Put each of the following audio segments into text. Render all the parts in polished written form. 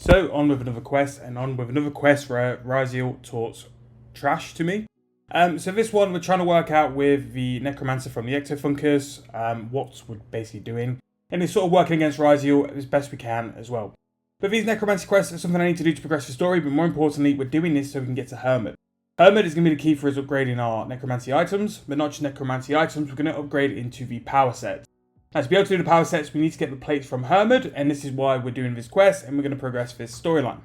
So on with another quest, and on with another quest where Raziel talks trash to me. So this one we're trying to work out with the Necromancer from the Ectofungus, what we're basically doing, and it's sort of working against Raziel as best we can as well. But these Necromancy quests are something I need to do to progress the story, but more importantly, we're doing this so we can get to Hermit. Hermit is going to be the key for us upgrading our Necromancy items, but not just Necromancy items, we're going to upgrade it into the power set. Now to be able to do the power sets, we need to get the plates from Hermit, and this is why we're doing this quest, and we're going to progress this storyline.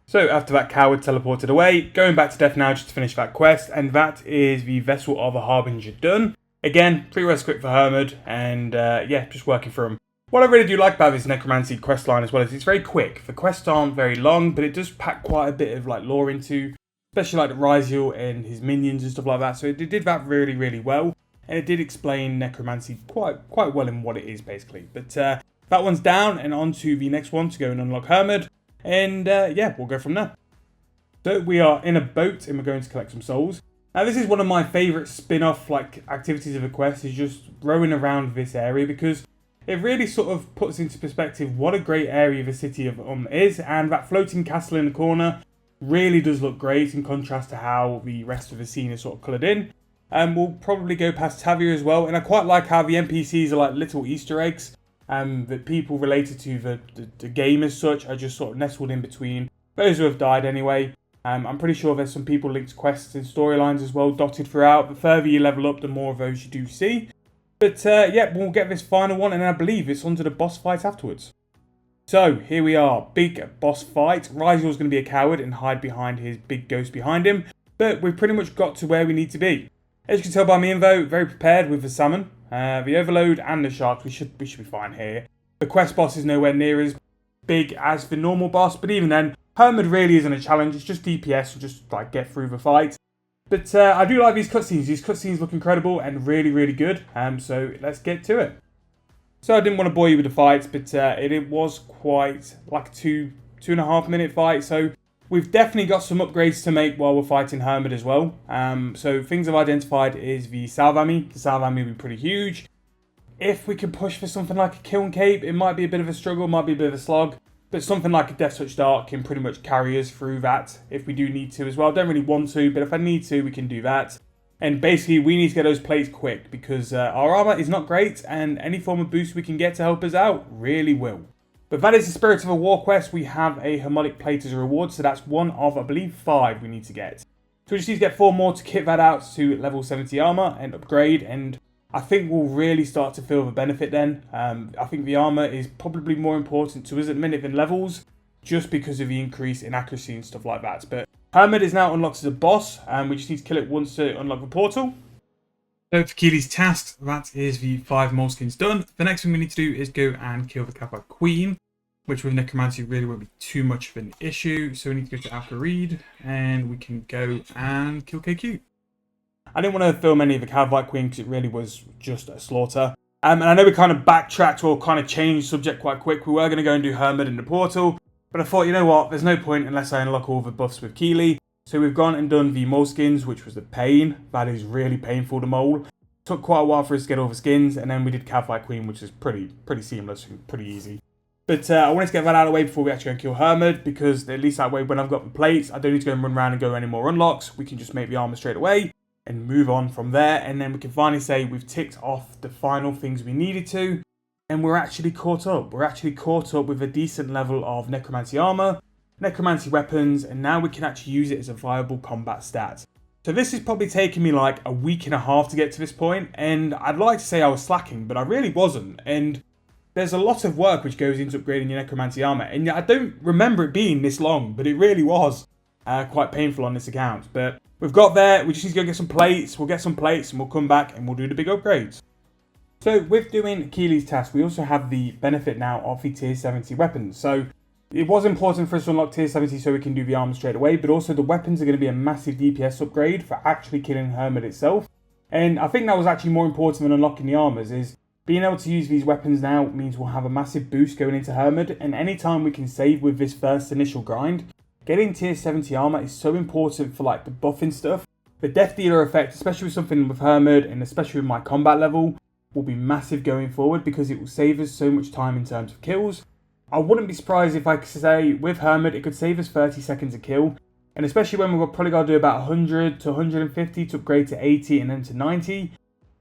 So after that coward teleported away, going back to death now just to finish that quest, and that is the Vessel of a Harbinger done. Again, pretty rest quick for Hermit, and yeah, just working through them. What I really do like about this Necromancy quest line as well is it's very quick. The quests aren't very long, but it does pack quite a bit of like lore into, especially like Raziel and his minions and stuff like that. So it did that really, really well. And it did explain Necromancy quite well in what it is, basically. But that one's down, and on to the next one to go and unlock Hermit. And yeah, we'll go from there. So we are in a boat, and we're going to collect some souls. Now this is one of my favourite spin-off like activities of a quest, is just rowing around this area, because it really sort of puts into perspective what a great area the city of is. And that floating castle in the corner really does look great in contrast to how the rest of the scene is sort of coloured in. We'll probably go past Tavia as well, and I quite like how the NPCs are like little Easter eggs that people related to the game as such are just sort of nestled in between those who have died anyway. I'm pretty sure there's some people linked to quests and storylines as well dotted throughout. The further you level up, the more of those you do see. But yeah, we'll get this final one, and I believe it's onto the boss fight afterwards. So here we are, big boss fight. Raziel's going to be a coward and hide behind his big ghost behind him, but we've pretty much got to where we need to be. As you can tell by my info, very prepared with the salmon, the overload and the sharks. We should be fine here. The quest boss is nowhere near as big as the normal boss, but even then, Hermit really isn't a challenge. It's just DPS to just like get through the fight. But I do like these cutscenes. These cutscenes look incredible and really, really good. So let's get to it. So I didn't want to bore you with the fights, but it was quite like a 2.5 minute fight. So we've definitely got some upgrades to make while we're fighting Hermit as well. So things I've identified is the Salvami. The Salvami will be pretty huge. If we can push for something like a Kiln Cape, it might be a bit of a struggle, might be a bit of a slog. But something like a Death Touch Dart can pretty much carry us through that if we do need to as well. Don't really want to, but if I need to, we can do that. And basically, we need to get those plates quick because our armor is not great, and any form of boost we can get to help us out really will. But that is the Spirit of a War quest. We have a Hermetic plate as a reward, so that's one of, I believe, 5 we need to get. So we just need to get 4 more to kit that out to level 70 armor and upgrade, and I think we'll really start to feel the benefit then. I think the armor is probably more important to us at the minute than levels, just because of the increase in accuracy and stuff like that. But Hermit is now unlocked as a boss, and we just need to kill it once to unlock the portal. So for Keely's tasks, that is the 5 moleskins done. The next thing we need to do is go and kill the KBD Queen, which with Necromancy really won't be too much of an issue. So we need to go to Alka-Reed, and we can go and kill KQ. I didn't want to film any of the KBD Queen because it really was just a slaughter. And I know we kind of backtracked or kind of changed subject quite quick. We were going to go and do Hermit in the portal, but I thought, you know what, there's no point unless I unlock all the buffs with Keely. So we've gone and done the mole skins, which was the pain. That is really painful to mole. Took quite a while for us to get all the skins, and then we did KBD Queen, which is pretty seamless and pretty easy. But I wanted to get that out of the way before we actually go and kill Hermit, because at least that way when I've got the plates, I don't need to go and run around and go any more unlocks. We can just make the armor straight away and move on from there, and then we can finally say we've ticked off the final things we needed to, and we're actually caught up. We're actually caught up with a decent level of Necromancy armor, Necromancy weapons, and now we can actually use it as a viable combat stat. So this is probably taking me like a week and a half to get to this point, and I'd like to say I was slacking, but I really wasn't. And there's a lot of work which goes into upgrading your Necromancy armor, and I don't remember it being this long, but it really was quite painful on this account. But we've got there, we just need to go get some plates. We'll get some plates and we'll come back and we'll do the big upgrades. So with doing Keely's task, we also have the benefit now of the tier 70 weapons. So it was important for us to unlock tier 70 so we can do the armor straight away, but also the weapons are going to be a massive DPS upgrade for actually killing Hermit itself. And I think that was actually more important than unlocking the armors, is being able to use these weapons now means we'll have a massive boost going into Hermit, and anytime we can save with this first initial grind, getting tier 70 armor is so important for like the buffing stuff. The death dealer effect, especially with something with Hermit and especially with my combat level, will be massive going forward because it will save us so much time in terms of kills. I wouldn't be surprised if I could say with Hermit it could save us 30 seconds a kill. And especially when we've probably got to do about 100 to 150 to upgrade to 80 and then to 90.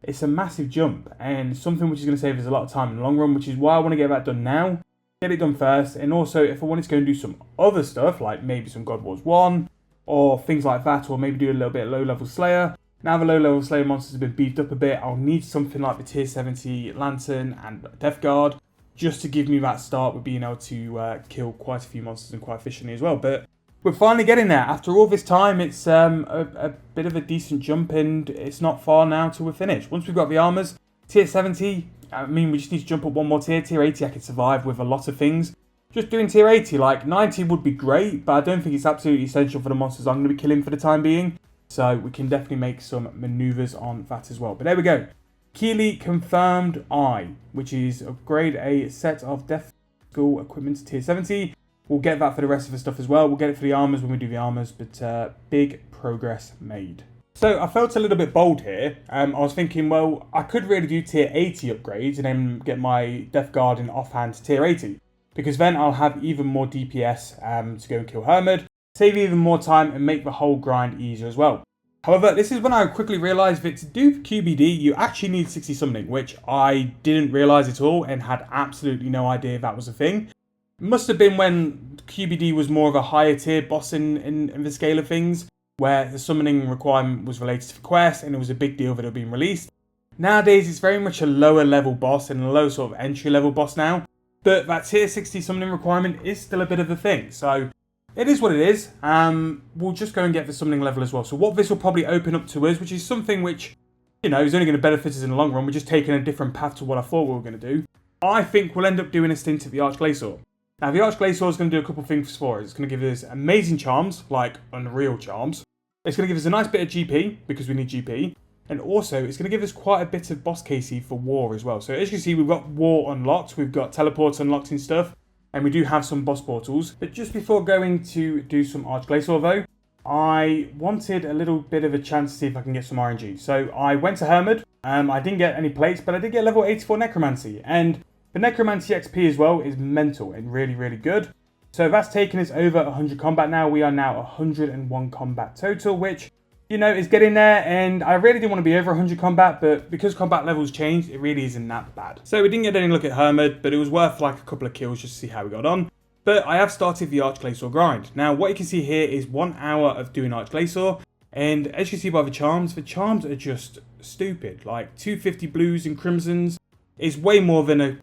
It's a massive jump and something which is going to save us a lot of time in the long run, which is why I want to get that done now. Get it done first. And also if I wanted to go and do some other stuff, like maybe some God Wars 1 or things like that, or maybe do a little bit of low level Slayer. Now the low level Slayer monsters have been beefed up a bit, I'll need something like the tier 70 Lantern and Death Guard just to give me that start with being able to kill quite a few monsters and quite efficiently as well. But we're finally getting there. After all this time, it's a bit of a decent jump and it's not far now till we're finished. Once we've got the armors, tier 70, I mean, we just need to jump up one more tier. Tier 80 I can survive with a lot of things. Just doing tier 80, like 90 would be great, but I don't think it's absolutely essential for the monsters I'm going to be killing for the time being. So we can definitely make some maneuvers on that as well. But there we go. Keely Confirmed Eye, which is upgrade a set of Death School equipment to tier 70. We'll get that for the rest of the stuff as well. We'll get it for the armors when we do the armors, but big progress made. So I felt a little bit bold here. I was thinking, well, I could really do tier 80 upgrades and then get my Death Guard in offhand to tier 80. Because then I'll have even more DPS to go and kill Hermit, save even more time and make the whole grind easier as well. However, this is when I quickly realised that to do QBD, you actually need 60 summoning, which I didn't realise at all and had absolutely no idea that was a thing. It must have been when QBD was more of a higher tier boss in the scale of things, where the summoning requirement was related to the quest and it was a big deal that it had been released. Nowadays, it's very much a lower level boss and a low sort of entry level boss now. But that tier 60 summoning requirement is still a bit of a thing. So it is what it is. We'll just go and get the summoning level as well. So what this will probably open up to us, which is something which, you know, is only going to benefit us in the long run. We're just taking a different path to what I thought we were going to do. I think we'll end up doing a stint at the Arch-Glacor. Now the Arch-Glacor is going to do a couple of things for us. It's going to give us amazing charms, like unreal charms. It's going to give us a nice bit of GP, because we need GP. And also, it's going to give us quite a bit of boss KC for war as well. So as you can see, we've got war unlocked, we've got teleports unlocked and stuff, and we do have some boss portals. But just before going to do some Arch-Glacor though, I wanted a little bit of a chance to see if I can get some RNG. So I went to Hermit, I didn't get any plates, but I did get level 84 Necromancy. And the Necromancy XP as well is mental and really, really good. So that's taken us over 100 combat now. We are now 101 combat total, which, you know, is getting there, and I really didn't want to be over 100 combat, but because combat levels changed, it really isn't that bad. So we didn't get any look at Hermit, but it was worth like a couple of kills just to see how we got on. But I have started the Arch-Glacor grind. Now, what you can see here is 1 hour of doing Arch-Glacor, and as you can see by the charms are just stupid. Like 250 blues and crimsons is way more than a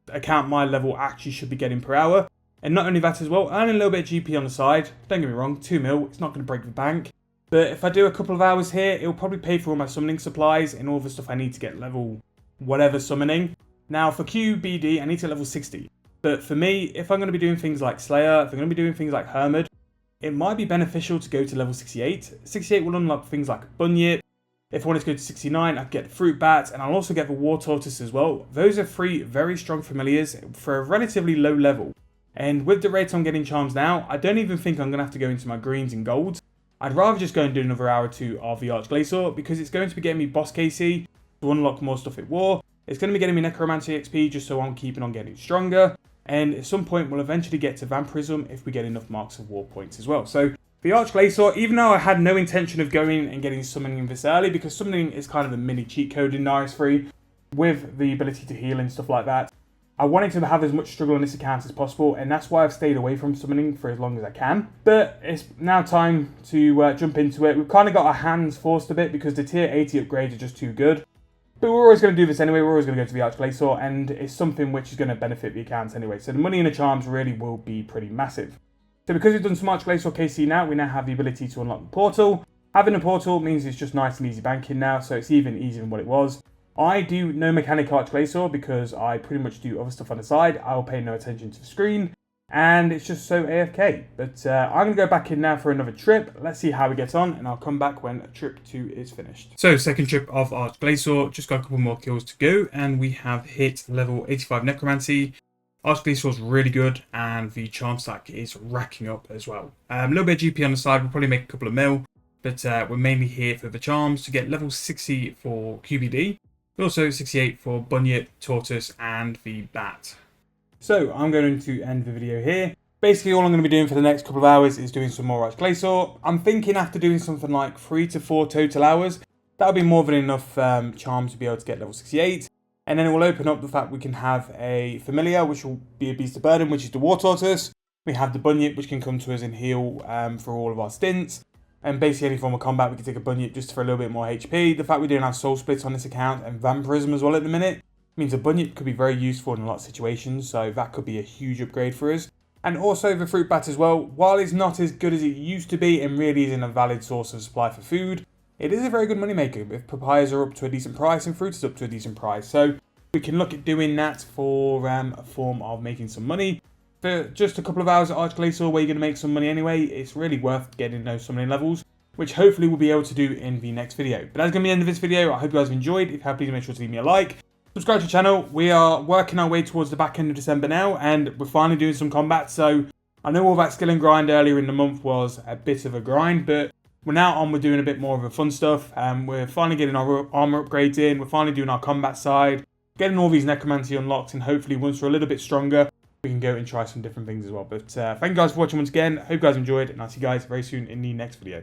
account my level actually should be getting per hour. And not only that as well, earning a little bit of GP on the side. Don't get me wrong, 2 mil, it's not going to break the bank. But if I do a couple of hours here, it'll probably pay for all my summoning supplies and all the stuff I need to get level whatever summoning. Now for QBD, I need to level 60. But for me, if I'm going to be doing things like Slayer, if I'm going to be doing things like Hermit, it might be beneficial to go to level 68. 68 will unlock things like Bunyip. If I wanted to go to 69, I'd get the Fruit Bat, and I'll also get the War Tortoise as well. Those are 3 very strong familiars for a relatively low level. And with the rate I'm getting charms now, I don't even think I'm going to have to go into my greens and golds. I'd rather just go and do another hour or 2 of the Arch-Glacor, because it's going to be getting me boss KC to unlock more stuff at war. It's going to be getting me Necromancy XP just so I'm keeping on getting stronger. And at some point we'll eventually get to Vampirism if we get enough marks of war points as well. So the Arch-Glacor, even though I had no intention of going and getting summoning this early, because summoning is kind of a mini cheat code in RS3 with the ability to heal and stuff like that, I wanted to have as much struggle on this account as possible, and that's why I've stayed away from summoning for as long as I can. But it's now time to jump into it. We've kind of got our hands forced a bit because the tier 80 upgrades are just too good. But we're always going to do this anyway. We're always going to go to the Arch-Glacor, and it's something which is going to benefit the accounts anyway. So the money in the charms really will be pretty massive. So because we've done some Arch-Glacor KC now, we now have the ability to unlock the portal. Having a portal means it's just nice and easy banking now, so it's even easier than what it was. I do no mechanic Arch-Glacor because I pretty much do other stuff on the side. I'll pay no attention to the screen, and it's just so AFK. But I'm going to go back in now for another trip. Let's see how we get on, and I'll come back when trip 2 is finished. So second trip of Arch-Glacor, just got a couple more kills to go, and we have hit level 85 Necromancy. Arch-Glacor is really good, and the charm stack is racking up as well. A little bit of GP on the side, we'll probably make a couple of mil, but we're mainly here for the charms to get level 60 for QBD. Also 68 for Bunyip, Tortoise, and the Bat. So I'm going to end the video here. Basically, all I'm going to be doing for the next couple of hours is doing some more Arch-Glacor. I'm thinking after doing something like 3 to 4 total hours, that'll be more than enough charm to be able to get level 68. And then it will open up the fact we can have a familiar, which will be a beast of burden, which is the War Tortoise. We have the Bunyip, which can come to us and heal for all of our stints. And basically any form of combat, we can take a Bunyip just for a little bit more HP. The fact we don't have Soul Split on this account and Vampirism as well at the minute means a Bunyip could be very useful in a lot of situations. So that could be a huge upgrade for us. And also the Fruit Bat as well. While it's not as good as it used to be and really isn't a valid source of supply for food, it is a very good moneymaker if papayas are up to a decent price and fruit is up to a decent price. So we can look at doing that for a form of making some money. For just a couple of hours at Arch-Glacor where you're going to make some money anyway, it's really worth getting those summoning levels, which hopefully we'll be able to do in the next video. But that's going to be the end of this video. I hope you guys have enjoyed. If you have, please make sure to leave me a like. Subscribe to the channel. We are working our way towards the back end of December now, and we're finally doing some combat. So I know all that skill and grind earlier in the month was a bit of a grind, but we're now on, we're doing a bit more of the fun stuff. We're finally getting our armor upgrades in. We're finally doing our combat side, getting all these Necromancy unlocked, and hopefully once we're a little bit stronger, we can go and try some different things as well. But thank you guys for watching once again. Hope you guys enjoyed, and I'll see you guys very soon in the next video.